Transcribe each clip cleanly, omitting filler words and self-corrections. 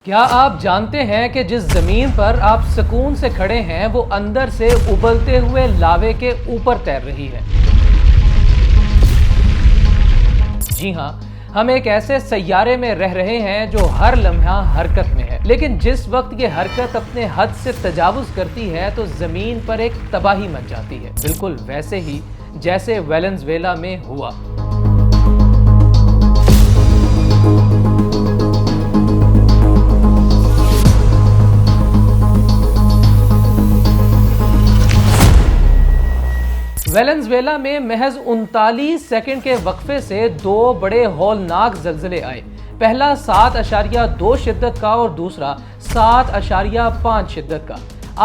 کیا آپ جانتے ہیں کہ جس زمین پر آپ سکون سے کھڑے ہیں وہ اندر سے ابلتے ہوئے لاوے کے اوپر تیر رہی ہے؟ جی ہاں، ہم ایک ایسے سیارے میں رہ رہے ہیں جو ہر لمحہ حرکت میں ہے، لیکن جس وقت یہ حرکت اپنے حد سے تجاوز کرتی ہے تو زمین پر ایک تباہی مچ جاتی ہے، بالکل ویسے ہی جیسے ویلنزویلا میں ہوا۔ ویلنزویلا میں محض 39 سیکنڈ کے وقفے سے دو بڑے ہولناک زلزلے آئے، پہلا 7.2 شدت کا اور دوسرا 7.5 شدت کا۔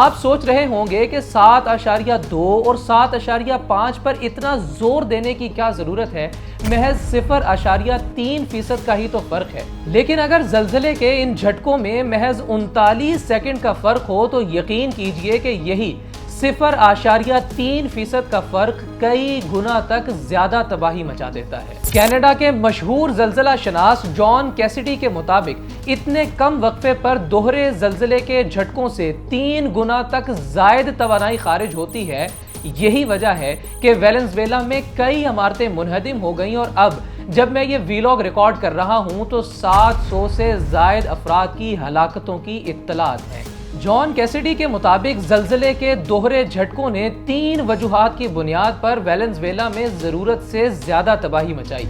آپ سوچ رہے ہوں گے کہ 7.2 اور 7.5 پر اتنا زور دینے کی کیا ضرورت ہے، محض 0.3% کا ہی تو فرق ہے۔ لیکن اگر زلزلے کے ان جھٹکوں میں محض 39 سیکنڈ کا فرق ہو تو یقین کیجئے کہ یہی 0.3% کا فرق کئی گنا تک زیادہ تباہی مچا دیتا ہے۔ کینیڈا کے مشہور زلزلہ شناس جان کیسیڈی کے مطابق اتنے کم وقفے پر دوہرے زلزلے کے جھٹکوں سے 3 گنا تک زائد توانائی خارج ہوتی ہے۔ یہی وجہ ہے کہ ویلنزویلا میں کئی عمارتیں منہدم ہو گئیں اور اب جب میں یہ ویلاگ ریکارڈ کر رہا ہوں تو 700 سے زائد افراد کی ہلاکتوں کی اطلاعات ہیں۔ جان کیسیڈی کے مطابق زلزلے کے دوہرے جھٹکوں نے 3 وجوہات کی بنیاد پر ویلنزویلا میں ضرورت سے زیادہ تباہی مچائی۔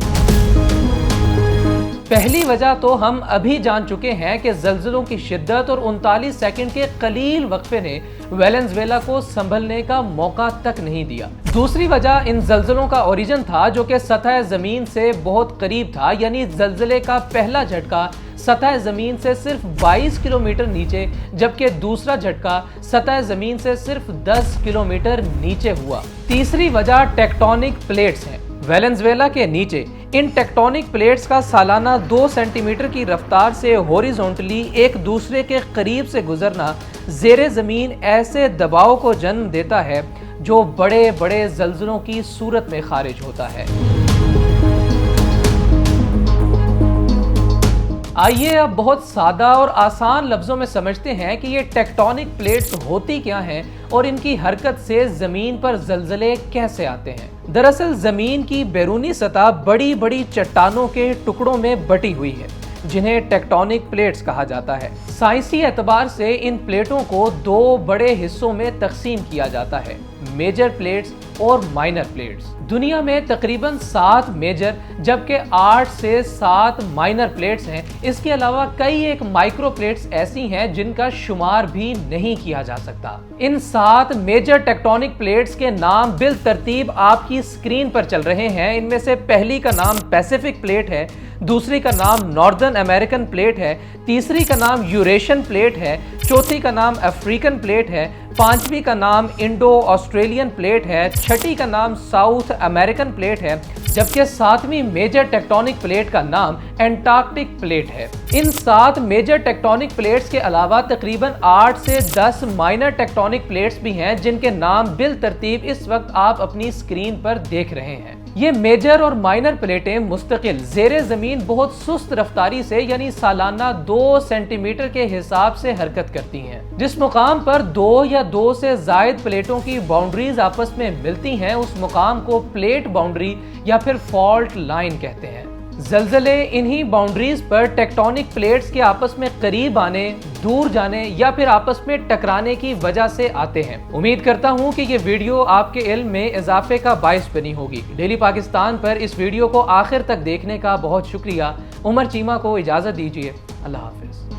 پہلی وجہ تو ہم ابھی جان چکے ہیں کہ زلزلوں کی شدت اور 39 سیکنڈ کے قلیل وقفے نے ویلنزویلا کو سنبھلنے کا موقع تک نہیں دیا۔ دوسری وجہ ان زلزلوں کا اوریجن تھا جو کہ سطح زمین سے بہت قریب تھا، یعنی زلزلے کا پہلا جھٹکا سطح زمین سے صرف 22 کلومیٹر نیچے جبکہ دوسرا جھٹکا سطح زمین سے صرف 10 کلومیٹر نیچے ہوا۔ تیسری وجہ ٹیکٹونک پلیٹس ہیں۔ ویلنزویلا کے نیچے ان ٹیکٹونک پلیٹس کا سالانہ 2 سینٹی میٹر کی رفتار سے ہوریزونٹلی ایک دوسرے کے قریب سے گزرنا زیر زمین ایسے دباؤ کو جنم دیتا ہے جو بڑے بڑے زلزلوں کی صورت میں خارج ہوتا ہے۔ آئیے اب بہت سادہ اور آسان لفظوں میں سمجھتے ہیں کہ یہ ٹیکٹونک پلیٹس ہوتی کیا ہیں اور ان کی حرکت سے زمین پر زلزلے کیسے آتے ہیں۔ دراصل زمین کی بیرونی سطح بڑی بڑی چٹانوں کے ٹکڑوں میں بٹی ہوئی ہے جنہیں ٹیکٹونک پلیٹس کہا جاتا ہے۔ سائنسی اعتبار سے ان پلیٹوں کو 2 بڑے حصوں میں تقسیم کیا جاتا ہے، میجر پلیٹس اور مائنر پلیٹس۔ دنیا میں تقریباً 7 میجر جبکہ 8 سے 7 مائنر پلیٹس ہیں۔ اس کے علاوہ کئی ایک مائکرو پلیٹس ایسی ہیں جن کا شمار بھی نہیں کیا جا سکتا۔ ان 7 میجر ٹیکٹونک پلیٹس کے نام بالترتیب آپ کی اسکرین پر چل رہے ہیں۔ ان میں سے پہلی کا نام پیسیفک پلیٹ ہے، دوسری کا نام ناردرن امریکن پلیٹ ہے، تیسری کا نام یوریشین پلیٹ ہے، چوتھی کا نام افریقن پلیٹ ہے، پانچویں کا نام انڈو آسٹریلین پلیٹ ہے، چھٹی کا نام ساؤتھ امریکن پلیٹ ہے، جبکہ 7ویں میجر ٹیکٹونک پلیٹ کا نام انٹارکٹک پلیٹ ہے۔ ان 7 میجر ٹیکٹونک پلیٹس کے علاوہ تقریباً 8 سے 10 مائنر ٹیکٹونک پلیٹس بھی ہیں جن کے نام بالترتیب اس وقت آپ اپنی اسکرین پر دیکھ رہے ہیں۔ یہ میجر اور مائنر پلیٹیں مستقل زیر زمین بہت سست رفتاری سے یعنی سالانہ 2 سینٹی میٹر کے حساب سے حرکت کرتی ہیں۔ جس مقام پر 2 یا 2 سے زائد پلیٹوں کی باؤنڈریز آپس میں ملتی ہیں اس مقام کو پلیٹ باؤنڈری یا پھر فالٹ لائن کہتے ہیں۔ زلزلے انہی باؤنڈریز پر ٹیکٹونک پلیٹس کے آپس میں قریب آنے، دور جانے یا پھر آپس میں ٹکرانے کی وجہ سے آتے ہیں۔ امید کرتا ہوں کہ یہ ویڈیو آپ کے علم میں اضافے کا باعث بنی ہوگی۔ ڈیلی پاکستان پر اس ویڈیو کو آخر تک دیکھنے کا بہت شکریہ۔ عمر چیمہ کو اجازت دیجیے۔ اللہ حافظ۔